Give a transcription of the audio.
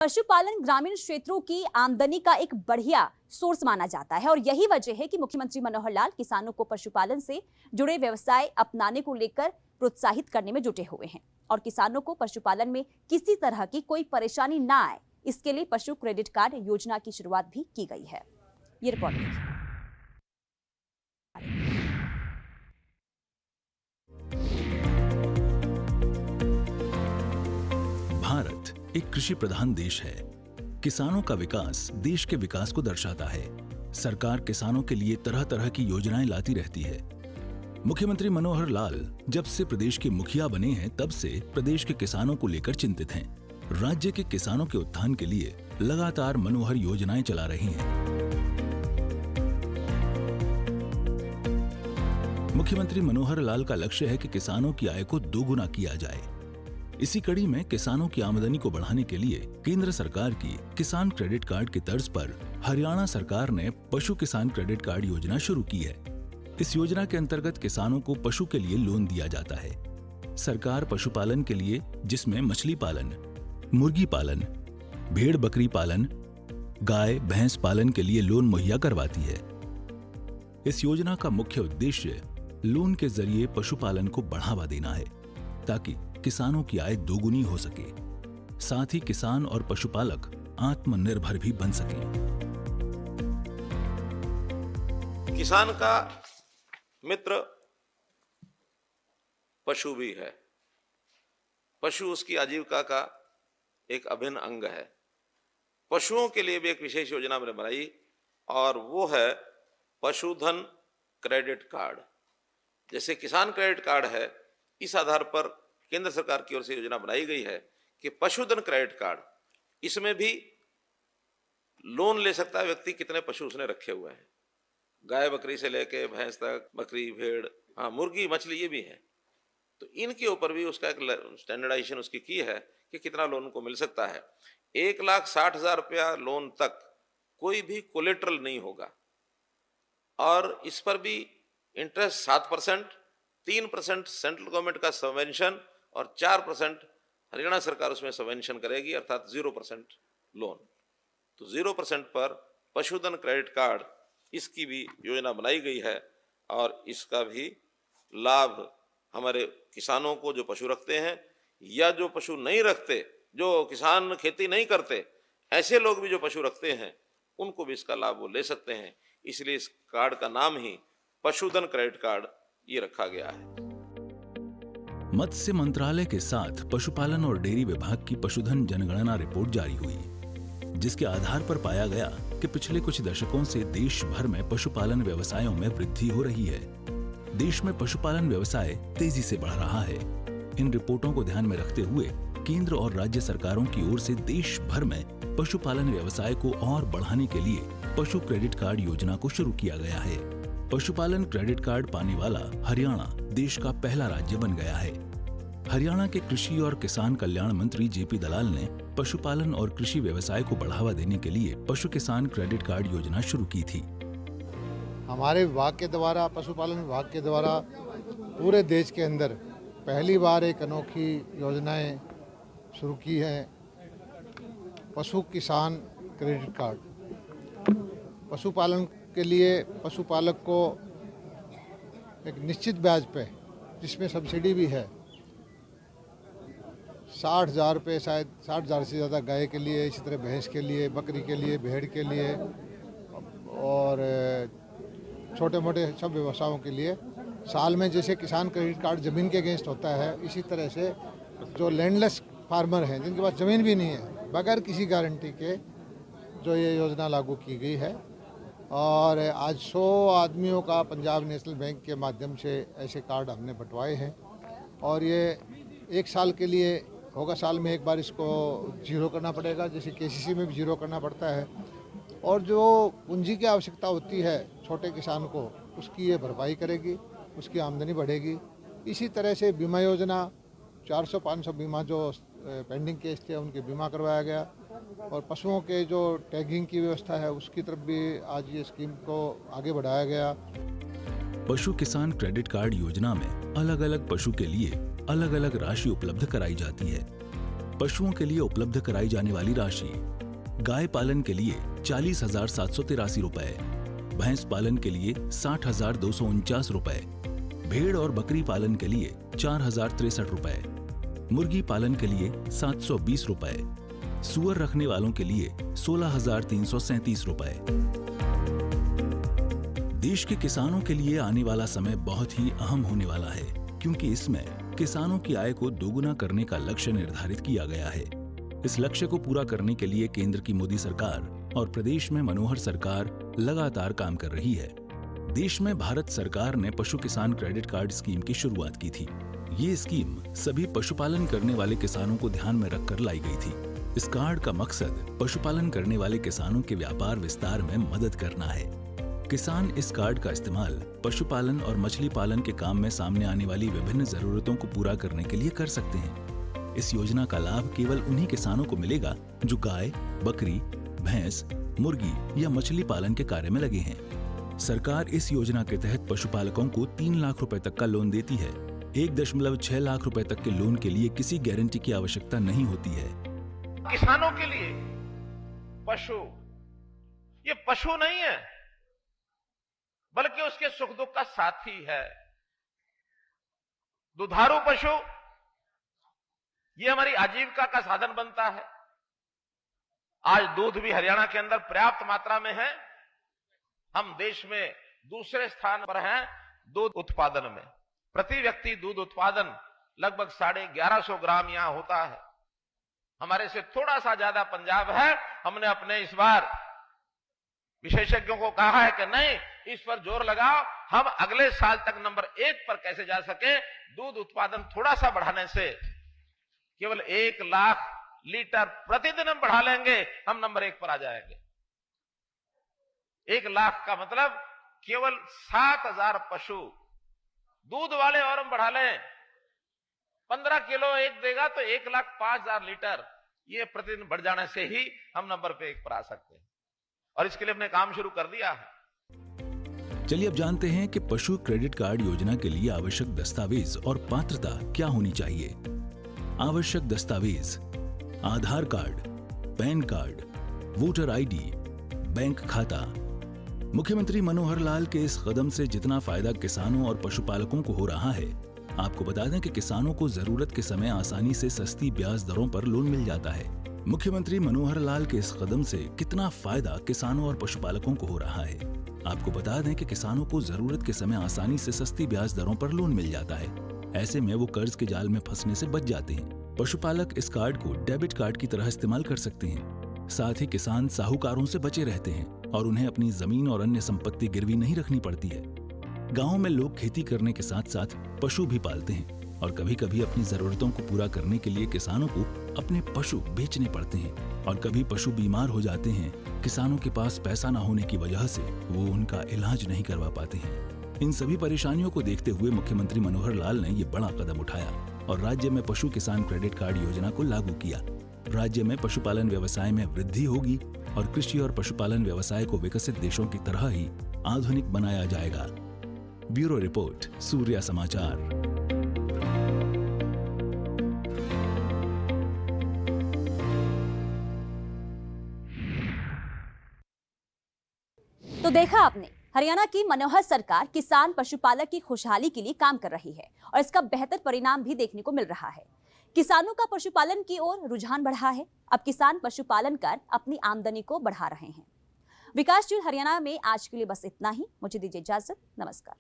पशुपालन ग्रामीण क्षेत्रों की आमदनी का एक बढ़िया सोर्स माना जाता है और यही वजह है कि मुख्यमंत्री मनोहर लाल किसानों को पशुपालन से जुड़े व्यवसाय अपनाने को लेकर प्रोत्साहित करने में जुटे हुए हैं और किसानों को पशुपालन में किसी तरह की कोई परेशानी ना आए, इसके लिए पशु क्रेडिट कार्ड योजना की शुरुआत भी की गई है। ये रिपोर्ट देखिए। भारत एक कृषि प्रधान देश है। किसानों का विकास देश के विकास को दर्शाता है। सरकार किसानों के लिए तरह तरह की योजनाएं लाती रहती है। मुख्यमंत्री मनोहर लाल जब से प्रदेश के मुखिया बने हैं तब से प्रदेश के किसानों को लेकर चिंतित हैं। राज्य के किसानों के उत्थान के लिए लगातार मनोहर योजनाएं चला रही हैं। मुख्यमंत्री मनोहर लाल का लक्ष्य है कि किसानों की आय को दोगुना किया जाए। इसी कड़ी में किसानों की आमदनी को बढ़ाने के लिए केंद्र सरकार की किसान क्रेडिट कार्ड की तर्ज पर हरियाणा सरकार ने पशु किसान क्रेडिट कार्ड योजना शुरू की है। इस योजना के अंतर्गत किसानों को पशु के लिए लोन दिया जाता है। सरकार पशुपालन के लिए, जिसमें मछली पालन, मुर्गी पालन, भेड़ बकरी पालन, गाय भैंस पालन के लिए लोन मुहैया करवाती है। इस योजना का मुख्य उद्देश्य लोन के जरिए पशुपालन को बढ़ावा देना है ताकि किसानों की आय दोगुनी हो सके, साथ ही किसान और पशुपालक आत्मनिर्भर भी बन सके। किसान का मित्र पशु भी है। पशु उसकी आजीविका का एक अभिन्न अंग है। पशुओं के लिए भी एक विशेष योजना हमने बनाई और वो है पशुधन क्रेडिट कार्ड। जैसे किसान क्रेडिट कार्ड है, इस आधार पर केंद्र सरकार की ओर से योजना बनाई गई है कि पशुधन क्रेडिट कार्ड, इसमें भी लोन ले सकता है व्यक्ति कितने पशु उसने रखे हुए हैं, गाय बकरी से लेके भैंस तक, बकरी भेड़, हाँ मुर्गी मछली ये भी है। तो इनके ऊपर भी उसका एक स्टैंडर्डाइजेशन उसकी की है कि कितना लोन को मिल सकता है। 1,60,000 रुपया लोन तक कोई भी कोलेट्रल नहीं होगा और इस पर भी इंटरेस्ट 7%, 3% सेंट्रल गवर्नमेंट का सबवेंशन और 4% हरियाणा सरकार उसमें सबवेंशन करेगी, अर्थात 0% लोन। तो 0% पर पशुधन क्रेडिट कार्ड, इसकी भी योजना बनाई गई है और इसका भी लाभ हमारे किसानों को जो पशु रखते हैं या जो पशु नहीं रखते, जो किसान खेती नहीं करते, ऐसे लोग भी जो पशु रखते हैं उनको भी इसका लाभ वो ले सकते हैं। इसलिए इस कार्ड का नाम ही पशुधन क्रेडिट कार्ड ये रखा गया है। मत्स्य मंत्रालय के साथ पशुपालन और डेयरी विभाग की पशुधन जनगणना रिपोर्ट जारी हुई, जिसके आधार पर पाया गया कि पिछले कुछ दशकों से देश भर में पशुपालन व्यवसायों में वृद्धि हो रही है। देश में पशुपालन व्यवसाय तेजी से बढ़ रहा है। इन रिपोर्टों को ध्यान में रखते हुए केंद्र और राज्य सरकारों की ओर से देश भर में पशुपालन व्यवसाय को और बढ़ाने के लिए पशु क्रेडिट कार्ड योजना को शुरू किया गया है। पशुपालन क्रेडिट कार्ड पाने वाला हरियाणा देश का पहला राज्य बन गया है। हरियाणा के कृषि और किसान कल्याण मंत्री जेपी दलाल ने पशुपालन और कृषि व्यवसाय को बढ़ावा देने के लिए पशु किसान क्रेडिट कार्ड योजना शुरू की थी। हमारे विभाग के द्वारा, पशुपालन विभाग के द्वारा पूरे देश के अंदर पहली बार एक अनोखी योजनाएं शुरू की है, पशु किसान क्रेडिट कार्ड। पशुपालन के लिए पशुपालक को एक निश्चित ब्याज पे, जिसमें सब्सिडी भी है, 60,000 रुपये, शायद 60,000 से ज़्यादा गाय के लिए, इसी तरह भैंस के लिए, बकरी के लिए, भेड़ के लिए और छोटे मोटे सब व्यवसायों के लिए साल में, जैसे किसान क्रेडिट कार्ड ज़मीन के अगेंस्ट होता है, इसी तरह से जो लैंडलेस फार्मर हैं, जिनके पास ज़मीन भी नहीं है, बगैर किसी गारंटी के जो ये योजना लागू की गई है। और आज 100 आदमियों का पंजाब नेशनल बैंक के माध्यम से ऐसे कार्ड हमने बंटवाए हैं और ये 1 साल के लिए होगा। साल में एक बार इसको जीरो करना पड़ेगा, जैसे केसीसी में भी जीरो करना पड़ता है। और जो पूंजी की आवश्यकता होती है छोटे किसान को, उसकी ये भरपाई करेगी, उसकी आमदनी बढ़ेगी। इसी तरह से बीमा योजना, 400-500 बीमा जो पेंडिंग केस थे उनके बीमा करवाया गया और पशुओं के जो टैगिंग की व्यवस्था है उसकी तरफ भी आज ये स्कीम को आगे बढ़ाया गया। पशु किसान क्रेडिट कार्ड योजना में अलग अलग पशु के लिए अलग अलग राशि उपलब्ध कराई जाती है। पशुओं के लिए उपलब्ध कराई जाने वाली राशि: गाय पालन के लिए 40,783 रुपए, भैंस पालन के लिए 60,249 रुपए, भेड़ और बकरी पालन के लिए 4,063 रुपए, मुर्गी पालन के लिए 720 रुपए, सुअर रखने वालों के लिए 16,337 रुपए। देश के किसानों के लिए आने वाला समय बहुत ही अहम होने वाला है, क्योंकि इसमें किसानों की आय को दोगुना करने का लक्ष्य निर्धारित किया गया है। इस लक्ष्य को पूरा करने के लिए केंद्र की मोदी सरकार और प्रदेश में मनोहर सरकार लगातार काम कर रही है। देश में भारत सरकार ने पशु किसान क्रेडिट कार्ड स्कीम की शुरुआत की थी। ये स्कीम सभी पशुपालन करने वाले किसानों को ध्यान में रखकर लाई गई थी। इस कार्ड का मकसद पशुपालन करने वाले किसानों के व्यापार विस्तार में मदद करना है। किसान इस कार्ड का इस्तेमाल पशुपालन और मछली पालन के काम में सामने आने वाली विभिन्न जरूरतों को पूरा करने के लिए कर सकते हैं। इस योजना का लाभ केवल उन्हीं किसानों को मिलेगा जो गाय, बकरी, भैंस, मुर्गी या मछली पालन के कार्य में लगे हैं। सरकार इस योजना के तहत पशुपालकों को 3 लाख रुपए तक का लोन देती है। 1.6 लाख रुपए तक के लोन के लिए किसी गारंटी की आवश्यकता नहीं होती है। किसानों के लिए पशु ये पशु नहीं है, बल्कि उसके सुख दुख का साथी है। दुधारू पशु ये हमारी आजीविका का साधन बनता है। आज दूध भी हरियाणा के अंदर पर्याप्त मात्रा में है। हम देश में दूसरे स्थान पर हैं दूध उत्पादन में। प्रति व्यक्ति दूध उत्पादन लगभग 1150 ग्राम यहां होता है। हमारे से थोड़ा सा ज्यादा पंजाब है। हमने अपने इस बार विशेषज्ञों को कहा है कि नहीं, इस पर जोर लगाओ, हम अगले साल तक नंबर 1 पर कैसे जा सके। दूध उत्पादन थोड़ा सा बढ़ाने से केवल 1 लाख लीटर प्रतिदिन हम बढ़ा लेंगे, हम नंबर 1 पर आ जाएंगे। 1 लाख का मतलब केवल 7,000 पशु दूध वाले और हम बढ़ा लें, 15 किलो एक देगा तो 1,05,000 लीटर, ये प्रतिदिन बढ़ जाने से ही हम नंबर पे 1 पर आ सकते हैं। और इसके लिए हमने काम शुरू कर दिया है। चलिए अब जानते हैं कि पशु क्रेडिट कार्ड योजना के लिए आवश्यक दस्तावेज और पात्रता क्या होनी चाहिए। आवश्यक दस्तावेज: Aadhaar card, PAN card, voter ID, bank खाता। मुख्यमंत्री मनोहर लाल के इस कदम से जितना फायदा किसानों और पशुपालकों को हो रहा है, आपको बता दें कि किसानों को जरूरत के समय आसानी से सस्ती ब्याज दरों पर लोन मिल जाता है। मुख्यमंत्री मनोहर लाल के इस कदम से कितना फायदा किसानों और पशुपालकों को हो रहा है, आपको बता दें कि किसानों को जरूरत के समय आसानी से सस्ती ब्याज दरों पर लोन मिल जाता है। ऐसे में वो कर्ज के जाल में फंसने से बच जाते हैं। पशुपालक इस कार्ड को डेबिट कार्ड की तरह इस्तेमाल कर सकते हैं। साथ ही किसान साहूकारों से बचे रहते हैं और उन्हें अपनी जमीन और अन्य संपत्ति गिरवी नहीं रखनी पड़ती है। गाँव में लोग खेती करने के साथ साथ पशु भी पालते हैं और कभी कभी अपनी जरूरतों को पूरा करने के लिए किसानों को अपने पशु बेचने पड़ते हैं और कभी पशु बीमार हो जाते हैं। किसानों के पास पैसा न होने की वजह से वो उनका इलाज नहीं करवा पाते हैं। इन सभी परेशानियों को देखते हुए मुख्यमंत्री मनोहर लाल ने ये बड़ा कदम उठाया और राज्य में पशु किसान क्रेडिट कार्ड योजना को लागू किया। राज्य में पशुपालन व्यवसाय में वृद्धि होगी और कृषि और पशुपालन व्यवसाय को विकसित देशों की तरह ही आधुनिक बनाया जाएगा। ब्यूरो रिपोर्ट, सूर्या समाचार। तो देखा आपने, हरियाणा की मनोहर सरकार किसान पशुपालक की खुशहाली के लिए काम कर रही है और इसका बेहतर परिणाम भी देखने को मिल रहा है। किसानों का पशुपालन की ओर रुझान बढ़ा है। अब किसान पशुपालन कर अपनी आमदनी को बढ़ा रहे हैं। विकासशील हरियाणा में आज के लिए बस इतना ही। मुझे दीजिए इजाजत। नमस्कार।